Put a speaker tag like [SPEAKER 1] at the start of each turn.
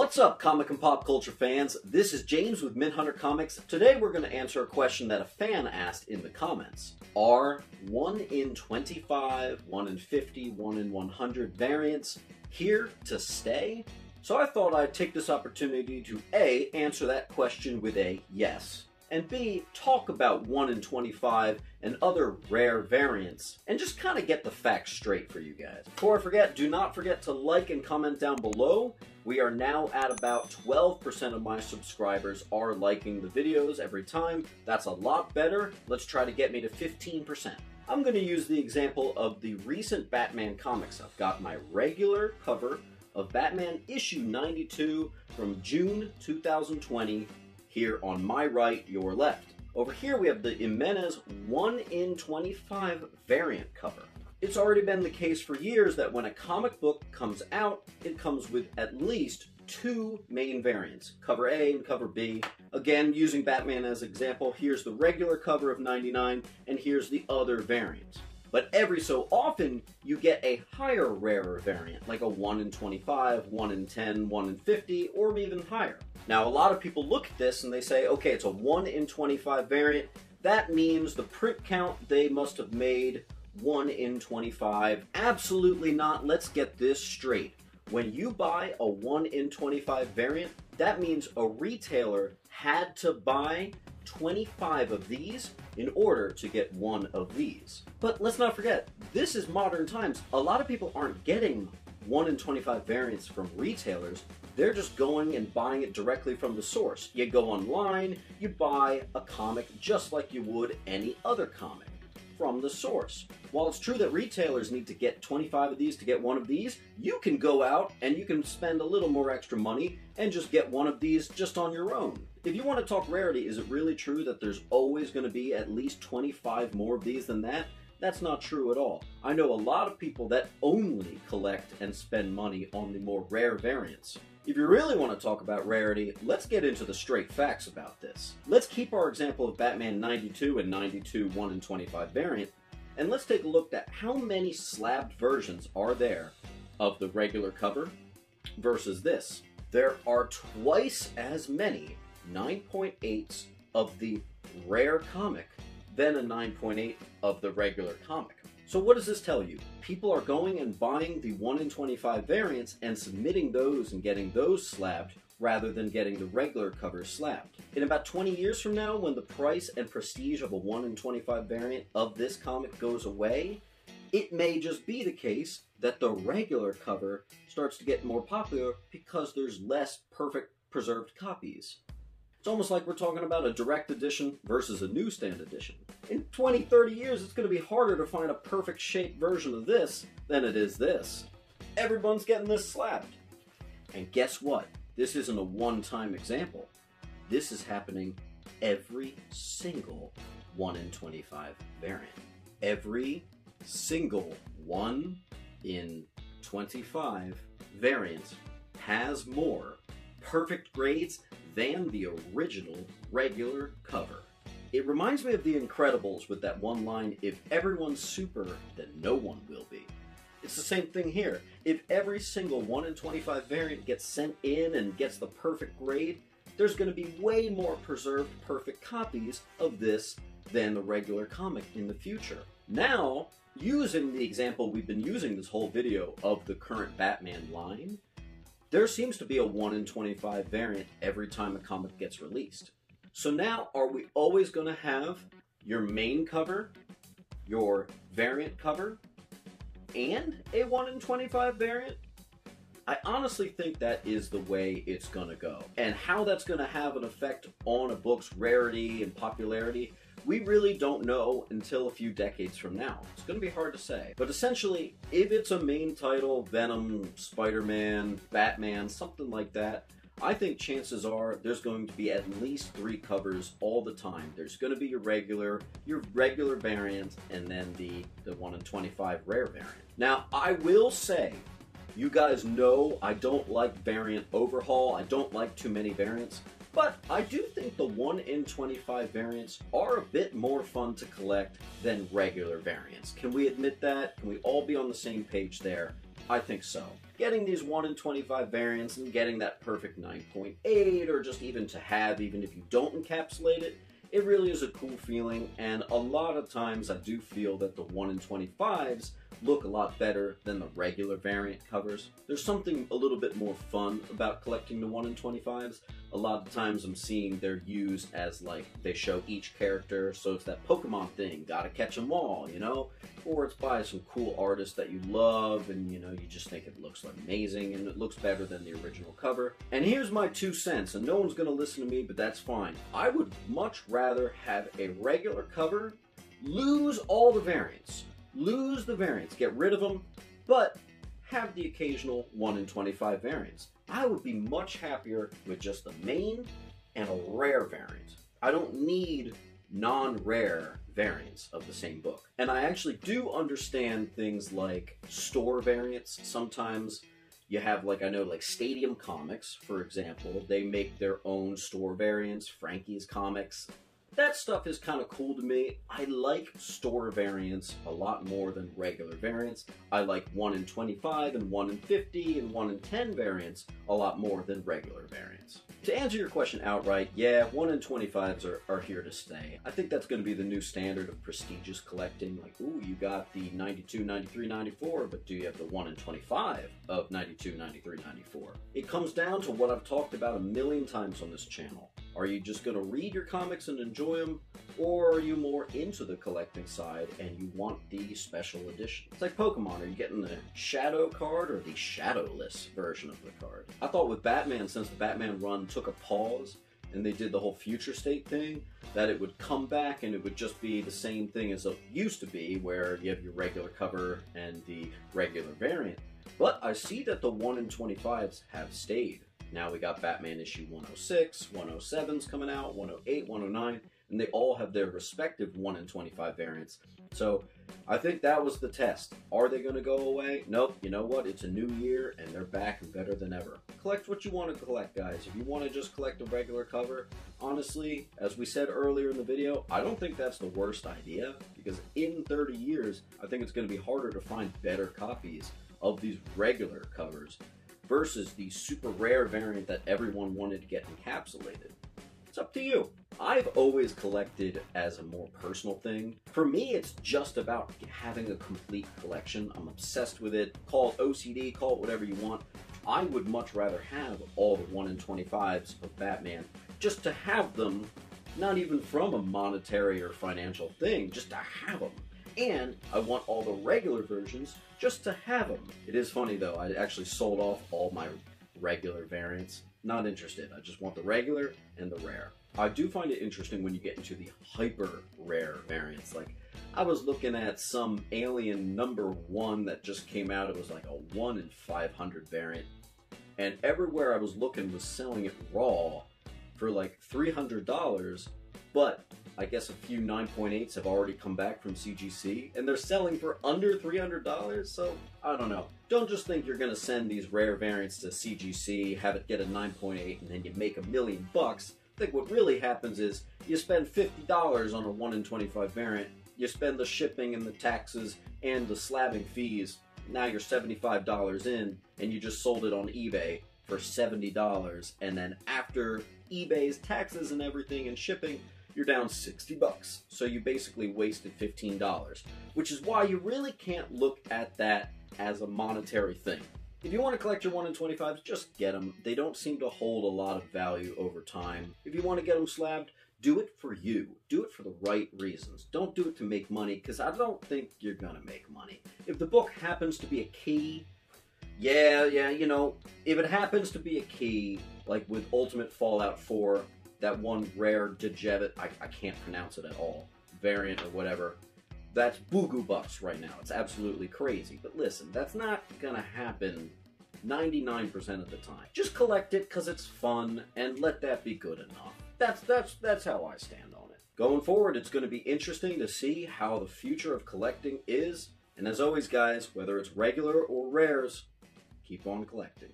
[SPEAKER 1] What's up, comic and pop culture fans? This is James with Hunter Comics. Today we're going to answer a question that a fan asked in the comments. Are 1 in 25, 1 in 50, 1 in 100 variants here to stay? So I thought I'd take this opportunity to A, answer that question with a yes, and B, talk about 1 in 25 and other rare variants, and just kind of get the facts straight for you guys. Before I forget, do not forget to like and comment down below. We are now at about 12% of my subscribers are liking the videos every time. That's a lot better. Let's try to get me to 15%. I'm going to use the example of the recent Batman comics. I've got my regular cover of Batman issue 92 from June 2020 here on my right, your left. Over here we have the Jimenez 1 in 25 variant cover. It's already been the case for years that when a comic book comes out, it comes with at least 2 main variants, cover A and cover B. Again, using Batman as example, here's the regular cover of 99, and here's the other variant. But every so often, you get a higher, rarer variant, like a 1 in 25, 1 in 10, 1 in 50, or even higher. Now, a lot of people look at this and they say, okay, it's a 1 in 25 variant. That means the print count, they must have made 1 in 25. Absolutely not. Let's get this straight. When you buy a 1 in 25 variant, that means a retailer had to buy 25 of these in order to get 1 of these. But let's not forget, this is modern times. A lot of people aren't getting 1 in 25 variants from retailers. They're just going and buying it directly from the source. You go online, you buy a comic just like you would any other comic from the source. While it's true that retailers need to get 25 of these to get 1 of these, you can go out and you can spend a little more extra money and just get 1 of these just on your own. If you want to talk rarity, is it really true that there's always going to be at least 25 more of these than that? That's not true at all. I know a lot of people that only collect and spend money on the more rare variants. If you really want to talk about rarity, let's get into the straight facts about this. Let's keep our example of Batman 92 and 92 1 in 25 variant, and let's take a look at how many slabbed versions are there of the regular cover versus this. There are twice as many 9.8s of the rare comic than a 9.8 of the regular comic. So what does this tell you? People are going and buying the 1 in 25 variants and submitting those and getting those slabbed rather than getting the regular covers slabbed. In about 20 years from now, when the price and prestige of a 1 in 25 variant of this comic goes away, it may just be the case that the regular cover starts to get more popular because there's less perfect preserved copies. It's almost like we're talking about a direct edition versus a newsstand edition. In 20, 30 years, it's going to be harder to find a perfect shaped version of this than it is this. Everyone's getting this slabbed. And guess what? This isn't a one-time example. This is happening every single 1 in 25 variant. Every single 1 in 25 variant has more perfect grades than the original regular cover. It reminds me of The Incredibles with that one line, if everyone's super, then no one will be. It's the same thing here. If every single 1 in 25 variant gets sent in and gets the perfect grade, there's going to be way more preserved perfect copies of this than the regular comic in the future. Now, using the example we've been using this whole video of the current Batman line, there seems to be a 1 in 25 variant every time a comic gets released. So now, are we always going to have your main cover, your variant cover, and a 1 in 25 variant? I honestly think that is the way it's going to go. And how that's going to have an effect on a book's rarity and popularity, we really don't know until a few decades from now. It's going to be hard to say. But essentially, if it's a main title, Venom, Spider-Man, Batman, something like that, I think chances are there's going to be at least 3 covers all the time. There's going to be your regular variant, and then the 1 in 25 rare variant. Now, I will say, you guys know I don't like variant overhaul. I don't like too many variants. But I do think the 1 in 25 variants are a bit more fun to collect than regular variants. Can we admit that? Can we all be on the same page there? I think so. Getting these 1 in 25 variants and getting that perfect 9.8, or just even to have, even if you don't encapsulate it, it really is a cool feeling, and a lot of times I do feel that the 1 in 25s look a lot better than the regular variant covers. There's something a little bit more fun about collecting the 1 in 25s. A lot of times I'm seeing they're used as like, they show each character, so it's that Pokemon thing, gotta catch them all, you know? Or it's by some cool artist that you love and you know, you just think it looks amazing and it looks better than the original cover. And here's my 2 cents, and no one's gonna listen to me, but that's fine. I would much rather have a regular cover, lose all the variants. Lose the variants, get rid of them, but have the occasional 1 in 25 variants. I would be much happier with just the main and a rare variant. I don't need non-rare variants of the same book. And I actually do understand things like store variants. Sometimes you have, like, I know, like Stadium Comics, for example, they make their own store variants, Frankie's Comics. That stuff is kind of cool to me. I like store variants a lot more than regular variants. I like 1 in 25 and 1 in 50 and 1 in 10 variants a lot more than regular variants. To answer your question outright, yeah, 1 in 25s are here to stay. I think that's going to be the new standard of prestigious collecting. Like, ooh, you got the 92, 93, 94, but do you have the 1 in 25 of 92, 93, 94? It comes down to what I've talked about a million times on this channel. Are you just going to read your comics and enjoy them, or are you more into the collecting side and you want the special edition? It's like Pokemon. Are you getting the shadow card or the shadowless version of the card? I thought with Batman, since the Batman run took a pause and they did the whole future state thing, that it would come back and it would just be the same thing as it used to be, where you have your regular cover and the regular variant. But I see that the 1 in 25s have stayed. Now we got Batman issue 106, 107's coming out, 108, 109, and they all have their respective 1 in 25 variants. So I think that was the test. Are they going to go away? Nope. You know what? It's a new year and they're back and better than ever. Collect what you want to collect, guys. If you want to just collect a regular cover, honestly, as we said earlier in the video, I don't think that's the worst idea, because in 30 years, I think it's going to be harder to find better copies of these regular covers versus the super rare variant that everyone wanted to get encapsulated. It's up to you. I've always collected as a more personal thing. For me, it's just about having a complete collection. I'm obsessed with it. Call it OCD, call it whatever you want. I would much rather have all the 1 in 25s of Batman, just to have them, not even from a monetary or financial thing, just to have them. And I want all the regular versions just to have them. It is funny though, I actually sold off all my regular variants. Not interested. I just want the regular and the rare. I do find it interesting when you get into the hyper rare variants. Like, I was looking at some Alien #1 that just came out. It was like a 1 in 500 variant. And everywhere I was looking was selling it raw for like $300, but I guess a few 9.8s have already come back from CGC, and they're selling for under $300, so I don't know. Don't just think you're gonna send these rare variants to CGC, have it get a 9.8, and then you make $1 million. I think what really happens is you spend $50 on a 1 in 25 variant, you spend the shipping and the taxes and the slabbing fees, now you're $75 in, and you just sold it on eBay for $70, and then after eBay's taxes and everything and shipping, you're down $60. So you basically wasted $15, which is why you really can't look at that as a monetary thing. If you want to collect your 1 in 25s, just get them. They don't seem to hold a lot of value over time. If you want to get them slabbed, do it for you. Do it for the right reasons. Don't do it to make money, because I don't think you're gonna make money. If the book happens to be a key, yeah, you know, if it happens to be a key, like with Ultimate Fallout 4, that one rare Dejevit, I can't pronounce it at all, variant or whatever, that's boogoo bucks right now. It's absolutely crazy. But listen, that's not gonna happen 99% of the time. Just collect it because it's fun, and let that be good enough. That's how I stand on it. Going forward, it's gonna be interesting to see how the future of collecting is. And as always, guys, whether it's regular or rares, keep on collecting.